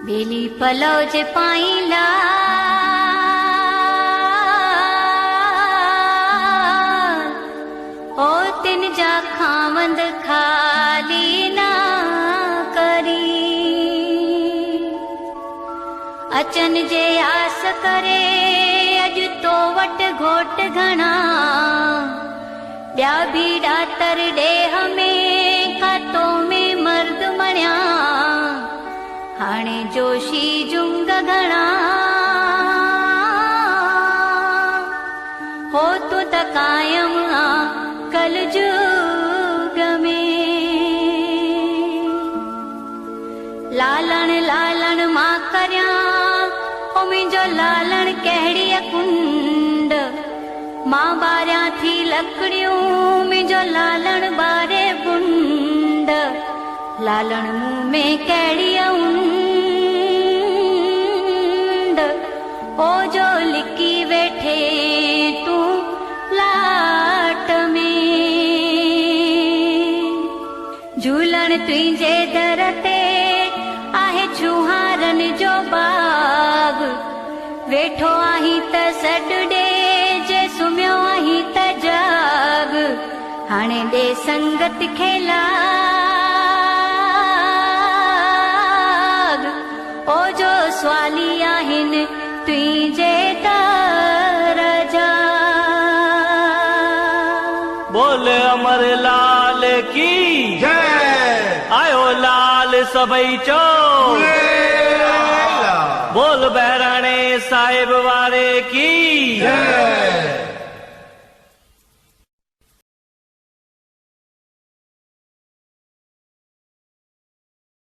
बेली पलव जे पाईला ओ तिन जा खावंद खाली ना करी अचन जे आस करे अज तो वट घोट घणा ॿिया भी ॾातर ॾेह में खातो में मर्द मणिया हाणे जोशी जुंग घणा हो तू त कायम आ कल जुग में लालण लालण मां करया ओ मुंहिंजो लालण कहिड़ी कुंड मां बारियां थी लकड़ियूं मुंहिंजो लालण बारे बुंड लालण मुंह में कहिड़ी उंड ओ जो लिकी वेठे तूं लाट में झूलण तुंहिंजे दर ते आहे छुहारन जो बाग वेठो आहीं त सॾु ॾे जे सुम्हियो आहीं त जाग हाणे ॾे संगत खे लाग ओ जो स्वाली आहिनि तुंहिंजे दर जा बोल अमर लाल की जय आयो लाल सबई चो बोल बहराणे साहिब वारे की जय